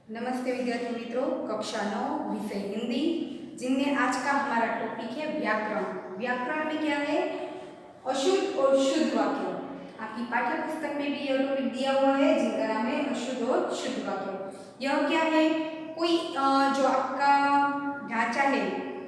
नमस्ते विद्यार्थी मित्रों, कक्षा 9 विषय हिंदी, जिनमें आज का हमारा टॉपिक है व्याकरण। व्याकरण में क्या है? अशुद्ध और शुद्ध वाक्य। आपकी पाठ्य पुस्तक में भी यह टॉपिक दिया हुआ है, जिनका नाम है अशुद्ध और शुद्ध वाक्य। यह क्या है? कोई जो आपका ढांचा है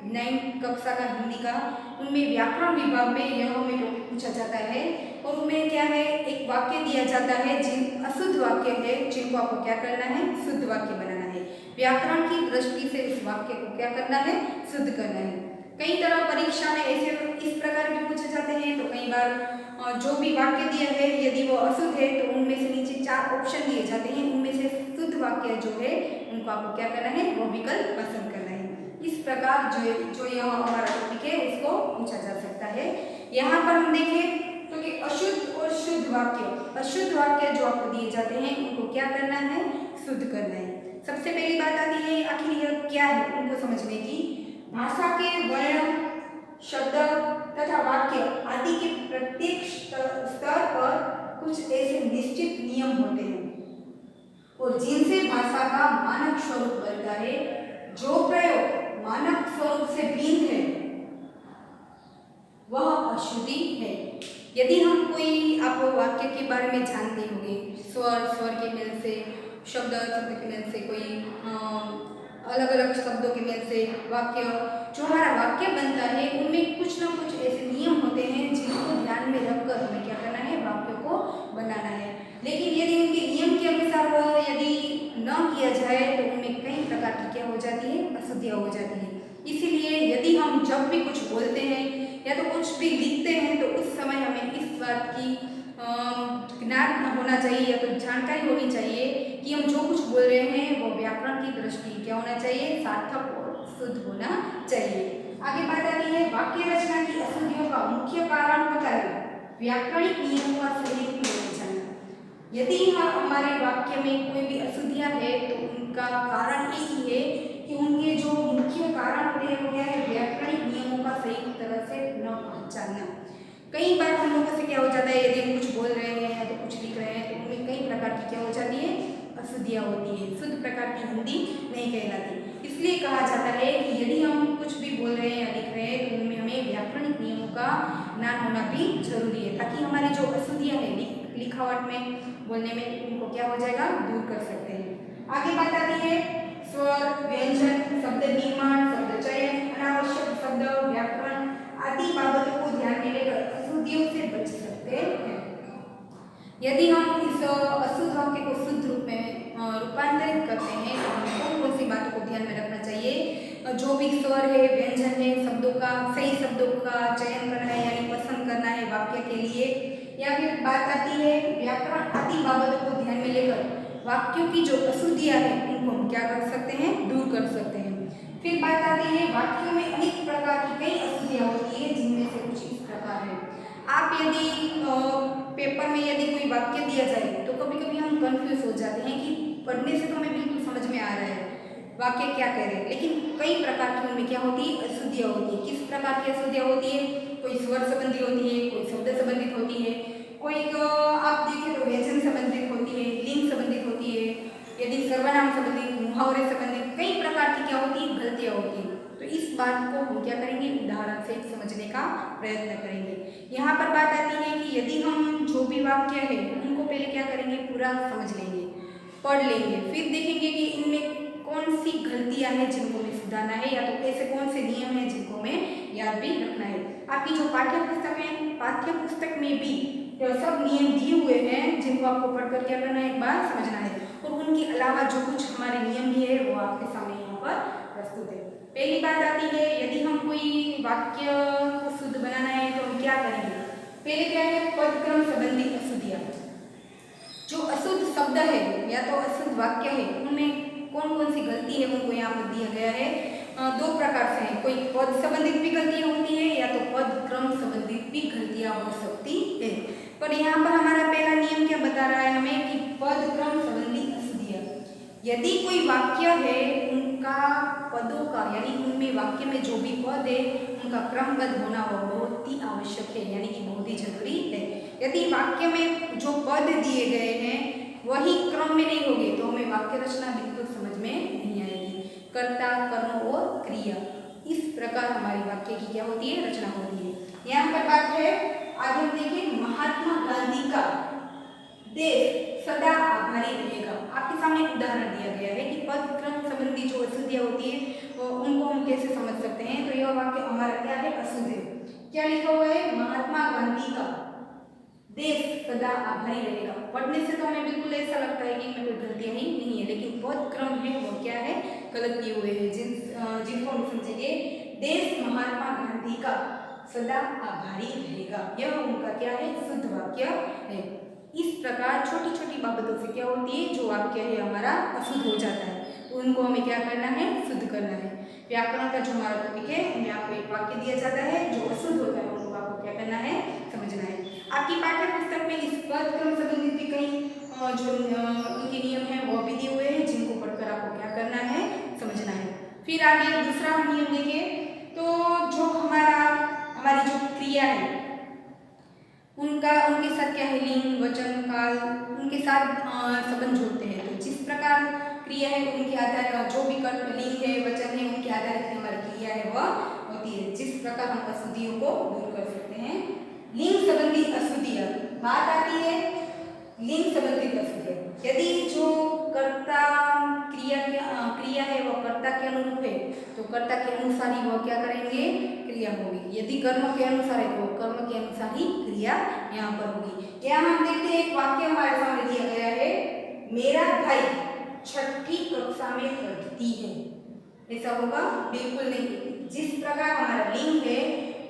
9 कक्षा का हिंदी का, उनमें व्याकरण विभाग में यह हमें टॉपिक पूछा जाता है और उनमें क्या है, एक वाक्य दिया जाता है जिन अशुद्ध वाक्य है जिनको आपको क्या करना है, शुद्ध वाक्य बनाना है। व्याकरण की दृष्टि से उस वाक्य को क्या करना है, शुद्ध करना है। कई तरह परीक्षा में ऐसे इस प्रकार के पूछे जाते हैं। तो कई बार जो भी वाक्य दिया है यदि वो अशुद्ध है तो उनमें से नीचे 4 ऑप्शन दिए जाते हैं, उनमें से शुद्ध वाक्य जो है उनको आपको क्या करना है, वो विकल्प पसंद करना है। इस प्रकार जो यह हमारा टॉपिक है उसको पूछा जा सकता है। यहाँ पर हम देखें तो कि अशुद्ध और शुद्ध वाक्य, अशुद्ध वाक्य जो आपको दिए जाते हैं उनको क्या करना है, शुद्ध करना है। सबसे पहली बात आती है आखिर यह क्या है उनको समझने की। भाषा के वर्ण, शब्द तथा वाक्य आदि के प्रत्येक स्तर पर कुछ ऐसे निश्चित नियम होते हैं और जिनसे भाषा का मानक स्वरूप बनता है। जो प्रयोग मानक स्वरूप से भिन्न है वह अशुद्धि है। यदि हम कोई आप वाक्य के बारे में जानते होंगे, स्वर के मेल से, शब्द के मेल से, कोई अलग अलग शब्दों के मेल से वाक्य, जो हमारा वाक्य बनता है उनमें कुछ ना कुछ ऐसे नियम होते हैं जिनको ध्यान में रखकर हमें क्या करना है, वाक्य को बनाना है। लेकिन यदि उनके नियम के अनुसार यदि न किया जाए तो उनमें कई प्रकार की क्या हो जाती है, अशुद्धियाँ हो जाती है। इसीलिए यदि हम जब भी कुछ बोलते हैं या तो कुछ भी लिखते हैं तो उस समय हमें इस बात की ज्ञान होना चाहिए या तो जानकारी होनी चाहिए कि हम जो कुछ बोल रहे हैं वो व्याकरण की दृष्टि क्या होना चाहिए, सार्थक और शुद्ध होना चाहिए। आगे बात आती है वाक्य रचना की अशुद्धियों का मुख्य कारण होता है व्याकरणिक नियमों का सही प्रयोग जानना। यदि हमारे वाक्य में कोई भी अशुद्धियाँ है तो उनका कारण एक ही है कि उनके जो मुख्य कारण होते हैं वो क्या है, व्याकरणिक नियमों का सही तरह से न पहचानना। कई बार हम लोगों से क्या हो जाता है, यदि हम कुछ बोल रहे हैं या तो कुछ लिख रहे हैं तो उनमें कई प्रकार की क्या हो जाती है, अशुद्धियाँ होती है, शुद्ध प्रकार की हिंदी नहीं कहलाती। इसलिए कहा जाता है कि यदि हम कुछ भी बोल रहे हैं या लिख रहे हैं तो उनमें हमें व्याकरणिक नियमों का ज्ञान होना भी जरूरी है, ताकि हमारी जो अशुद्धियाँ है लिखावट में, बोलने में, उनको क्या हो जाएगा, दूर कर सकते हैं। आगे बात आती है स्वर, व्यंजन, शब्द निर्माण, शब्द चयन, अनावश्यक शब्द, व्याकरण आदि बाबतों को ध्यान में लेकर अशुद्धियों से बच सकते हैं। यदि हम इस अशुद्ध वाक्य को शुद्ध रूप में रूपांतरित करते हैं तो हमें कौन कौन सी बातों को ध्यान में रखना चाहिए। जो भी स्वर है, व्यंजन है, शब्दों का सही शब्दों का चयन करना है यानी पसंद करना है वाक्य के लिए, या फिर बात आती है व्याकरण आदि बाबतों को ध्यान में लेकर वाक्यों की जो अशुद्धियाँ हैं उनको हम क्या कर सकते हैं, दूर कर सकते हैं। फिर बात आती है वाक्यों में अनेक प्रकार की कई अशुद्धियाँ होती है, जिनमें से कुछ इस प्रकार है। आप यदि पेपर में यदि कोई वाक्य दिया जाए तो कभी कभी हम कंफ्यूज हो जाते हैं कि पढ़ने से तो हमें बिल्कुल समझ में आ रहा है वाक्य क्या कह रहे हैं, लेकिन कई प्रकार की उनमें क्या होती है, अशुद्धियाँ होती है। किस प्रकार की अशुद्धियाँ होती है? कोई स्वर संबंधी होती है, कोई शब्द संबंधित होती है, कोई आप देखें तो व्यंजन संबंधित होती है, लिंग संबंधित होती है, यदि सर्वनाम संबंधित, मुहावरे संबंधित, कई प्रकार की क्या होती है, गलतियाँ होती है। तो इस बात को हम क्या करेंगे, उदाहरण से समझने का प्रयत्न करेंगे। यहाँ पर बात आती है कि यदि हम जो भी वाक्य है उनको पहले क्या करेंगे, पूरा समझ लेंगे, पढ़ लेंगे, फिर देखेंगे कि इनमें कौन सी गलतियाँ हैं जिनको हमें सुधारना है, या तो ऐसे कौन से नियम हैं जिनको हमें याद भी रखना है। आपकी जो पाठ्य पुस्तक में भी सब नियम दिए हुए हैं जिनको आपको पढ़कर क्या करना है, एक बार समझना है। और उनके अलावा जो कुछ हमारे नियम भी है वो आपके सामने यहाँ पर प्रस्तुत है। पहली बात आती है यदि हम कोई वाक्य को शुद्ध बनाना है तो हम क्या करेंगे। पहले क्या है, पदक्रम संबंधी अशुद्धियाँ। जो अशुद्ध शब्द है या तो अशुद्ध वाक्य है उनमें कौन कौन सी गलती है उनको यहाँ पर दिया गया है। 2 प्रकार से है, कोई पद संबंधित भी गलतियाँ होती है या तो पद क्रम संबंधित भी गलतियाँ हो सकती है। पर यहाँ पर हमारा पहला नियम क्या बता रहा है हमें कि पद क्रम संबंधी अशुद्धियाँ। यदि कोई वाक्य है उनका पदों का यानी उनमें वाक्य में जो भी पद है उनका क्रमबद्ध होना वो बहुत ही आवश्यक है, यानी कि बहुत ही जरूरी है। यदि वाक्य में जो पद दिए गए हैं वही क्रम में नहीं होगी तो हमें वाक्य रचना बिल्कुल समझ कर्ता, कर्म और क्रिया। इस प्रकार हमारी वाक्य की क्या होती है, रचना होती है। यहाँ पर बात है, आगे हम देखें, महात्मा गांधी का देश सदा आभारी रहेगा। आपके सामने एक उदाहरण दिया गया है कि पद क्रम संबंधी जो अशुद्धियां होती है उनको हम कैसे समझ सकते हैं। तो यह वाक्य हमारा क्या है, अशुद्ध है। क्या लिखा हुआ है, महात्मा गांधी का देश सदा आभारी रहेगा। पढ़ने से तो हमें बिल्कुल ऐसा लगता है कि इनमें कोई गलतियां ही नहीं है, लेकिन पद क्रम है वो क्या है, गलत किए हुए हैं, जिनको हम समझेंगे। देश महात्मा गांधी का सदा आभारी रहेगा, यह उनका क्या है, शुद्ध वाक्य है। इस प्रकार छोटी छोटी बाबतों से क्या होती है, जो वाक्य है हमारा अशुद्ध हो जाता है, तो उनको हमें क्या करना है, शुद्ध करना है। व्याकरण का जो हमारा टॉपिक है, उनमें आपको एक वाक्य दिया जाता है जो अशुद्ध होता है, उनको आपको क्या करना है, समझना है। आपकी पाठ्य पुस्तक में इस पद क्रम संबंधित भी कई जो उनके नियम है वो भी दिए हुए हैं, जिनको पढ़कर आपको क्या करना है, समझना है। फिर आगे दूसरा हम नियम देखें, तो जो हमारी जो क्रिया है उनके साथ क्या है, लिंग, वचन, काल, उनके साथ संबंध जोड़ते हैं। तो जिस प्रकार क्रिया है उनके आधार, जो भी लिंग है, वचन है, उनके आधारित हमारी क्रिया है वह होती है। जिस प्रकार हम अशुद्धियों को दूर कर सकते हैं। लिंग संबंधी अशुद्धियां, बात आती है लिंग संबंधित अशुद्धियां। यदि जो कर्ता क्रिया है वह कर्ता के अनुरूप है, तो कर्ता के अनुसार ही वह क्या करेंगे, क्रिया होगी। यदि कर्म के अनुसार है तो कर्म के अनुसार ही क्रिया यहाँ पर होगी। यहाँ हम देखते हैं एक वाक्य हमारे सामने दिया गया है, मेरा भाई छठी कक्षा में पढ़ती है। ऐसा होगा बिल्कुल नहीं। जिस प्रकार हमारा लिंग है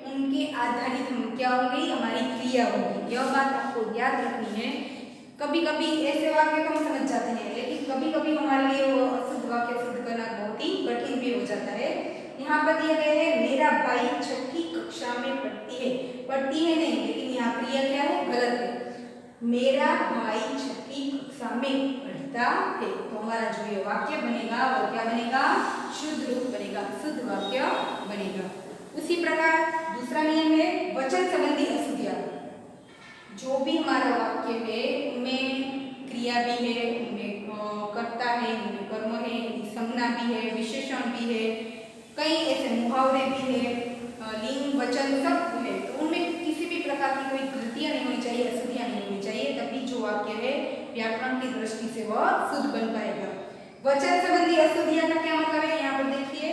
उनके आधारित हम क्या होगी, हमारी क्रिया होगी। यह बात आपको याद रखनी है। कभी कभी ऐसे वाक्य को हम समझ जाते हैं, लेकिन कभी कभी हमारे लिए वो अशुद्ध वाक्य सिद्ध करना बहुत ही कठिन भी हो जाता है। यहाँ पर दिया गया है, मेरा भाई छठी कक्षा में पढ़ती है। पढ़ती है नहीं, लेकिन यहाँ क्रिया क्या है, गलत है। मेरा भाई छठी कक्षा में पढ़ता है, तो हमारा जो ये वाक्य बनेगा वो क्या बनेगा, शुद्ध रूप बनेगा, शुद्ध वाक्य बनेगा। उसी प्रकार दूसरा नियम है, वचन संबंधी अशुद्धियां। जो भी हमारा वाक्य है उनमें क्रिया भी है, उनमें कर्ता है, उनमें कर्म है, संज्ञा भी है, विशेषण भी है, कई ऐसे मुहावरे भी है, लिंग, वचन सब है। तो उनमें किसी भी प्रकार की कोई गलतियां नहीं होनी चाहिए, अशुद्धियां नहीं होनी चाहिए, तभी जो वाक्य है व्याकरण की दृष्टि से वह शुद्ध बन पाएगा। वचन संबंधी अशुद्धियां का क्या मतलब है, यहाँ पर देखिए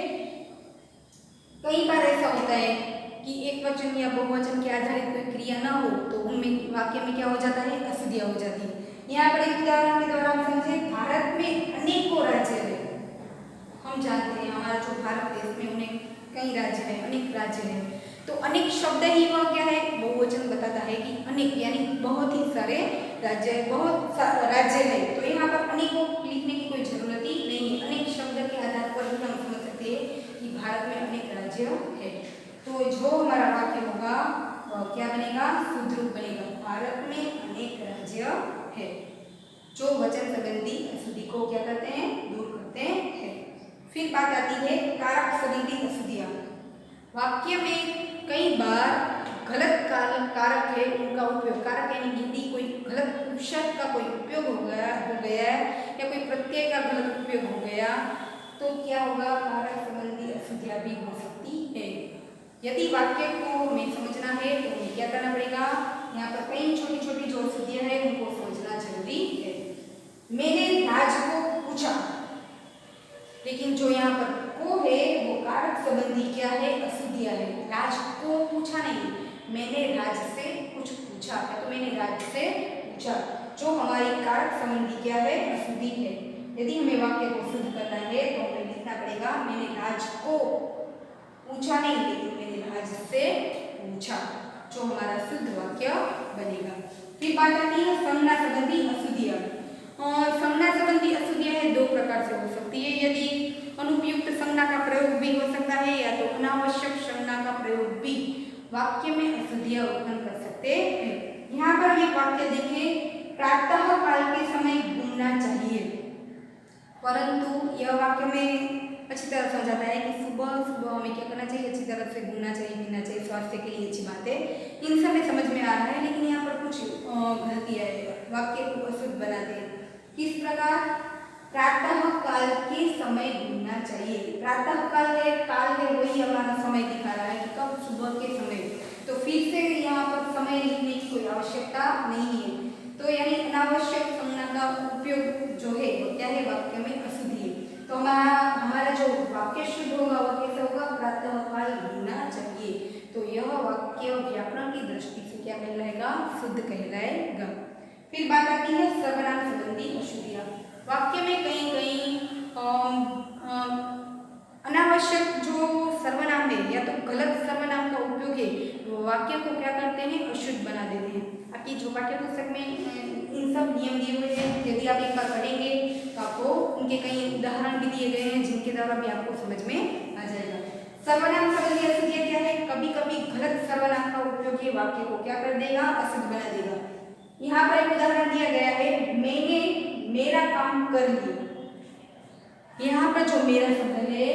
कई बार ऐसा होता है कि एक वचन या बहुवचन के आधारित कोई क्रिया ना हो, तो उनमें वाक्य में क्या हो जाता है, अशुद्धियां हो जाती है। यहाँ पर एक उदाहरण के द्वारा हम समझे, भारत में अनेकों राज्य है। हम जानते हैं हमारा जो भारत देश में उन्हें कई राज्य है, अनेक राज्य है। तो अनेक शब्द ही वह क्या है, बहुवचन बताता है कि अनेक यानी बहुत ही सारे राज्य है, बहुत राज्य है। तो यहाँ पर अनेकों लिखने की कोई जरूरत ही नहीं है। अनेक शब्द के आधार पर भी हम समझ सकते हैं कि भारत में अनेक राज्य है। तो जो हमारा वाक्य होगा वह क्या बनेगा, शुद्ध रूप बनेगा, भारत में अनेक राज्य है। जो वचन संबंधी अशुद्धि को क्या करते हैं, दूर करते हैं। फिर बात आती है कारक संबंधी अशुद्धियां। वाक्य में कई बार गलत कारक है उनका उपयोग, कारक यानी यदि कोई गलत उपशब्द का कोई उपयोग हो गया या कोई प्रत्यय का गलत उपयोग हो गया, तो क्या होगा, कारक संबंधी अशुद्धियां भी हो सकती है। यदि वाक्य को हमें समझना है तो हमें क्या करना पड़ेगा, यहाँ पर कई छोटी छोटी जो अशुद्धियां हैं उनको समझना जरूरी है। मैंने राज को पूछा, लेकिन जो यहाँ पर को है वो कारक संबंधी क्या है, अशुद्धियां है। राज को पूछा नहीं, मैंने राज से कुछ पूछा, तो मैंने राज से पूछा, जो हमारी कारक संबंधी क्या है, अशुद्धि है। यदि हमें वाक्य को शुद्ध करना है तो हमें लिखना पड़ेगा, मैंने राज को पूछा नहीं, लेकिन मैंने राज से पूछा, जो हमारा शुद्ध वाक्य बनेगा। फिर बात आती है संज्ञा संबंधी अशुद्धियां। और संज्ञा संबंधी अशुद्धियां है दो प्रकार से हो सकती है। यदि अनुपयुक्त संज्ञा का प्रयोग भी हो सकता है, या तो अनावश्यक संज्ञा का प्रयोग भी वाक्य में अशुद्धियां उत्पन्न कर सकते हैं। यहाँ पर एक वाक्य देखें, प्रातः काल के समय घूमना चाहिए, परंतु यह वाक्य में अच्छी तरह समझाता है कि सुबह सुबह हमें क्या करना चाहिए, अच्छी तरह से घूमना चाहिए, पीना चाहिए, स्वास्थ्य के लिए अच्छी बात है। इन सब में समझ में आ रहा है, लेकिन यहाँ पर कुछ गलतियाँ है, वाक्य को अशुद्ध बनाते हैं। किस प्रकार, प्रातः काल काल के समय ढूंढना चाहिए। प्रातः काल है, काल है, वही हमारा समय दिखा रहा है कि कब, सुबह के समय। तो फिर से यहाँ पर समय लिखने की कोई आवश्यकता नहीं है। तो यानी अनावश्यक संज्ञा का उपयोग जो है वो क्या है, वाक्य में अशुद्धि है। तो हमारा जो वाक्य शुद्ध होगा वो कैसे होगा, प्रातः काल ढूंढना चाहिए। तो यह वाक्य व्याकरण की दृष्टि से क्या कहलाएगा, शुद्ध कहलाएगा। फिर बात आती है सर्वनाम संबंधी अशुद्धियां। वाक्य में कहीं कहीं अनावश्यक जो सर्वनाम है या तो गलत सर्वनाम का उपयोग है, वो वाक्य को क्या करते हैं, अशुद्ध बना देते हैं। आपकी जो पाठ्य पुस्तक में इन सब नियम दिए हुए हैं, यदि आप एक बार पढ़ेंगे तो आपको उनके कई उदाहरण भी दिए गए हैं, जिनके द्वारा भी आपको समझ में आ जाएगा। सर्वनाम संबंधी अशुद्धियां क्या है, कभी कभी गलत सर्वनाम का उपयोग ये वाक्य को क्या कर देगा, अशुद्ध बना देगा। यहाँ पर एक उदाहरण दिया गया है, मैंने मेरा काम कर लिया। यहाँ पर जो मेरा शब्द है,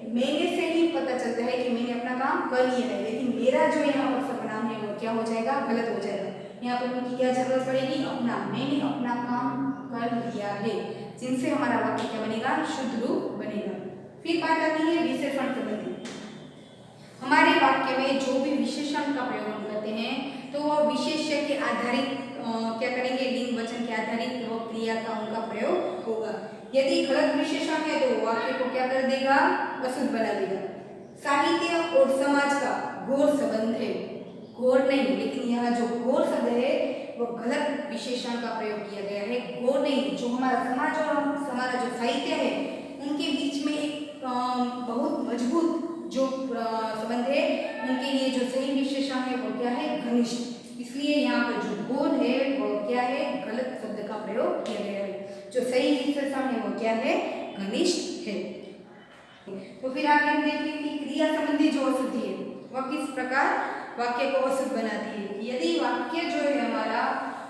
मैंने से ही पता चलता है कि मैंने अपना काम कर लिया है, लेकिन मेरा जो यहाँ पर सर्वनाम है वो क्या हो जाएगा, गलत हो जाएगा। यहाँ पर उनकी क्या जरूरत पड़ेगी, अपना, मैंने अपना काम कर लिया है, जिनसे हमारा वाक्य क्या बनेगा, शुद्ध रूप बनेगा। फिर बात आती है विशेषण संबंधी। हमारे वाक्य में जो भी विशेषण का प्रयोग हम करते हैं तो वह विशेष्य के आधारित क्या करेंगे, लिंग वचन के आधारित वो क्रिया का उनका प्रयोग होगा। यदि गलत विशेषण है तो वाक्य को क्या कर देगा, अशुद्ध बना देगा। साहित्य और समाज का घोर संबंध है, घोर नहीं, लेकिन यहाँ जो घोर शब्द है वो गलत विशेषण का प्रयोग किया गया है। घोर नहीं, जो हमारा समाज और हमारा जो साहित्य है उनके बीच में एक बहुत मजबूत जो संबंध है, उनके लिए जो सही विशेषण है वो क्या है, घनिष्ठ। इसलिए यहाँ पर जो घोर है वो क्या है, गलत शब्द का प्रयोग किया गया है। जो सही विशेषण है वो क्या है, घनिष्ठ है। तो फिर आगे हम देखेंगे कि क्रिया संबंधी जो अशुद्धि है वह किस प्रकार वाक्य को अशुद्ध बनाती है। यदि वाक्य जो है हमारा,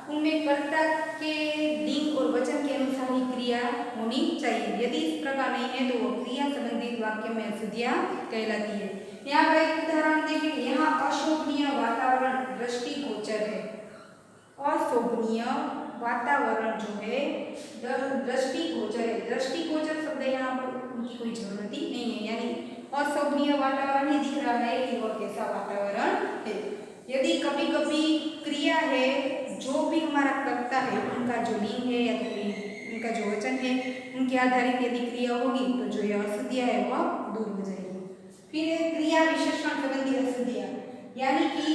उनमें कर्ता के लिंग और वचन के अनुसार ही क्रिया होनी चाहिए। यदि इस प्रकार नहीं है तो वो क्रिया संबंधित वाक्य में अशुद्धियां कहलाती है। यहाँ पर एक उदाहरण देखें, यहाँ अशोभनीय वातावरण दृष्टिगोचर है। अशोभनीय वातावरण जो है दृष्टिगोचर है। दृष्टिगोचर शब्द यहाँ पर उनकी कोई जरूरत ही नहीं है, यानी अशोभनीय वातावरण ही दिख रहा है कि वह कैसा वातावरण है। यदि कभी कभी क्रिया है, जो भी हमारा कर्ता है उनका जो लिंग है या तो उनका जो वचन है उनके आधारित यदि क्रिया होगी तो जो यह अशुद्धियां है वह दूर हो जाएगी। फिर क्रिया विशेषण संबंधी अशुद्धियां, यानी कि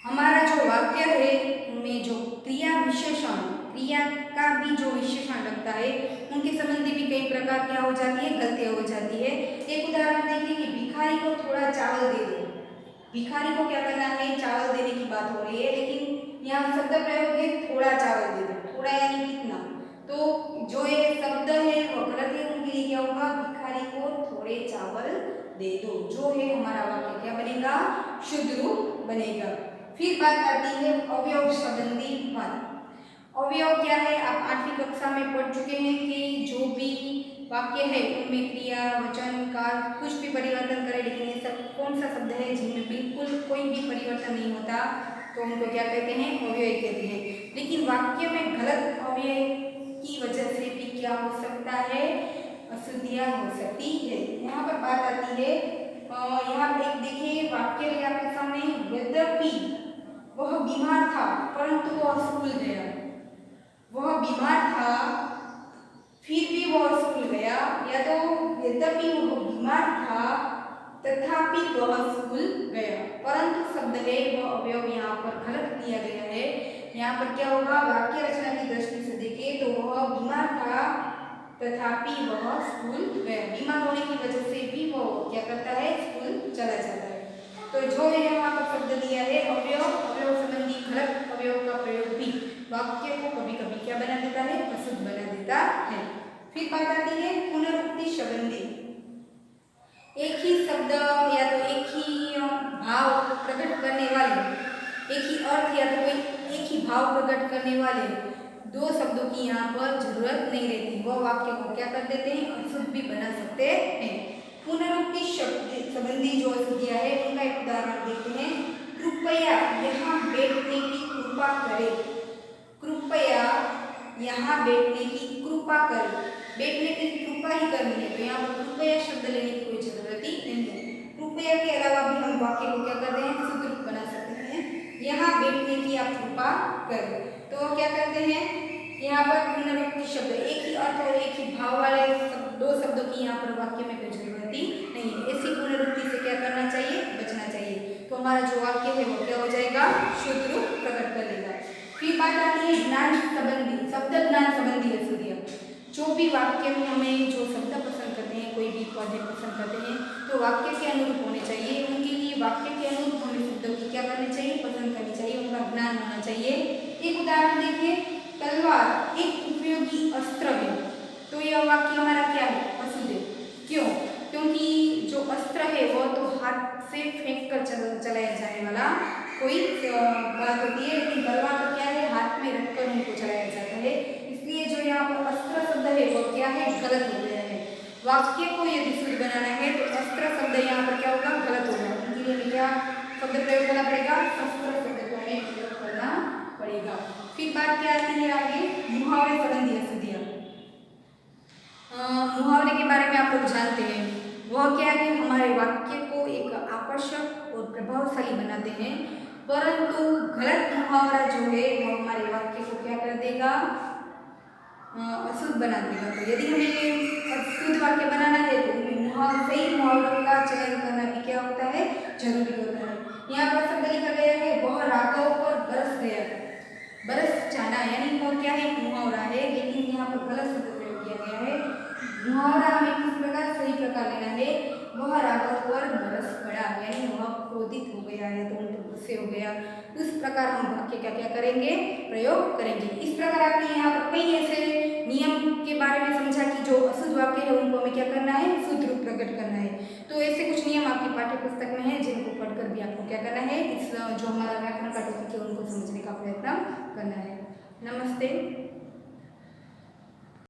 हमारा जो वाक्य है उनमें जो क्रिया विशेषण, क्रिया का भी जो विशेषण लगता है उनके संबंधी भी कई प्रकार क्या हो जाती है, गलतियां हो जाती है। एक उदाहरण देखिए कि भिखारी को थोड़ा चावल दे दो। भिखारी को क्या करना है, चावल देने की बात हो रही है, लेकिन यहाँ शब्द प्रयोग है थोड़ा चावल दे दो। थोड़ा यानी कितना, तो जो ये शब्द है वो गलत है, उनके लिए क्या होगा, भिखारी को थोड़े चावल दे दो। जो है हमारा वाक्य क्या बनेगा, शुद्ध रूप बनेगा। फिर बात आती है अवयव संबंधी बात। अवयव क्या है, आप 8वीं कक्षा में पढ़ चुके हैं कि जो भी वाक्य है उनमें क्रिया वचन काल कुछ भी परिवर्तन करे, लेकिन ऐसा कौन सा शब्द है जिनमें बिल्कुल कोई भी परिवर्तन नहीं होता, तो उनको क्या कहते हैं, अव्यय कहते हैं। लेकिन वाक्य में गलत अव्यय की वजह से भी क्या हो सकता है, अशुद्धियां हो सकती है। यहाँ पर बात आती है, यहाँ पर एक देखिए वाक्य है आपके सामने, यद्यपि वह बीमार था परंतु वह स्कूल गया। वह बीमार था फिर भी वह स्कूल गया, या तो यद्यपि वह बीमार था तथापि वह स्कूल गया। परंतु शब्द है वह अवयव यहाँ पर गलत दिया गया है। यहाँ पर क्या होगा, वाक्य रचना की दृष्टि से देखें तो वह बीमार था तथापि वह स्कूल गया। बीमार होने की वजह से भी वह क्या करता है, स्कूल चला जाता है। तो जो है यहाँ पर शब्द दिया है अवयव, अवयव संबंधी गलत अवयव का प्रयोग भी वाक्य को कभी कभी क्या बना देता है, अशुद्ध बना देता है। फिर बात आती है पुनरुक्ति संबंधी। एक ही शब्द या तो एक ही भाव प्रकट करने वाले, एक ही अर्थ या तो कोई एक ही भाव प्रकट करने वाले दो शब्दों की यहाँ पर जरूरत नहीं रहती, वह वाक्य को क्या कर देते हैं, अशुद्ध भी बना सकते हैं। पुनरुक्ति संबंधी जो अशुद्धियां है उनका एक उदाहरण देखते हैं। कृपया यहाँ बैठने की कृपा करें। कृपया यहाँ बैठने की कृपा करें। बैठने की कृपा ही करनी है, तो यहाँ पर कृपया शब्द लेने की कोई जरूरत ही नहीं है। कृपया के अलावा भी हम वाक्य को क्या करते हैं, सुदृढ़ बना सकते हैं। यहाँ बैठने की आप कृपा करें, तो क्या करते हैं, यहाँ पर पुनरुक्ति शब्द एक ही अर्थ और एक ही भाव वाले दो शब्दों की यहाँ पर वाक्य में कोई जरूरत ही नहीं है। ऐसी पुनरुक्ति से क्या करना चाहिए, बचना चाहिए, तो हमारा जो वाक्य है वो क्या हो जाएगा, शुद्ध रूप प्रकट करेगा। फिर बात आती है ज्ञान संबंधी, शब्द ज्ञान संबंधी अशुद्धियाँ। जो भी वाक्य में हमें जो शब्द पसंद करते हैं, कोई भी पद पसंद करते हैं, तो वाक्य के अनुरूप होने चाहिए। उनके लिए वाक्य के अनुरूप हमें शब्दों की क्या करनी चाहिए, पसंद करनी चाहिए, उनका ज्ञान होना चाहिए। एक उदाहरण देखिए, तलवार एक उपयोगी अस्त्र है, तो यह वाक्य हमारा क्या है, अशुद्ध है। क्यों? क्योंकि जो अस्त्र है वो तो हाथ से फेंक कर चलाया जाने वाला कोई बात होती है, लेकिन तलवार तो क्या है, हाथ में रखकर उनको चलाया जाता है। इसलिए जो यहाँ पर अस्त्र शब्द है वो क्या है, गलत हो गया है। वाक्य को यदि शुद्ध बनाना है तो अस्त्र शब्द यहाँ पर क्या होगा, गलत होगा। उनके लिए क्या शब्द प्रयोग करना पड़ेगा, शस्त्र शब्द को हमें प्रयोग करना पड़ेगा। फिर बात क्या आती है आगे, मुहावरे संबंधी अशुद्धियाँ। मुहावरे के बारे में आप लोग जानते हैं, वह क्या है, हमारे वाक्य को एक आकर्षक और प्रभावशाली बनाते हैं, परंतु गलत मुहावरा जो है वो हमारे वाक्य को क्या कर देगा, अशुद्ध बना देगा। तो यदि हमें शुद्ध वाक्य बनाना है तो सही मुहावरों का चयन करना भी क्या होता है, जरूरी होता है। यहाँ पर शब्द लिखा गया है, वह राघव पर बरस गया, बरस जाना, यानी वो क्या है, मुहावरा है, लेकिन यहाँ पर गलत शब्द प्रयोग किया गया है। मुहावरा हमें किस प्रकार, सही प्रकार लेना है, वह राघव पर बरस पड़ा, यानी वह क्रोधित हो गया है, तो उनको गुस्से हो गया, उस प्रकार हम वाक्य क्या क्या करेंगे, प्रयोग करेंगे। इस प्रकार आपने यहाँ पर कई ऐसे नियम के बारे में समझा कि जो अशुद्ध वाक्य है उनको हमें क्या करना है, शुद्ध रूप प्रकट करना है। तो ऐसे कुछ नियम आपकी पाठ्य पुस्तक में है, जिनको पढ़कर भी आपको क्या करना है, इस जो हमारा व्याकरण का टॉपिक है उनको समझने का प्रयत्न करना है। नमस्ते।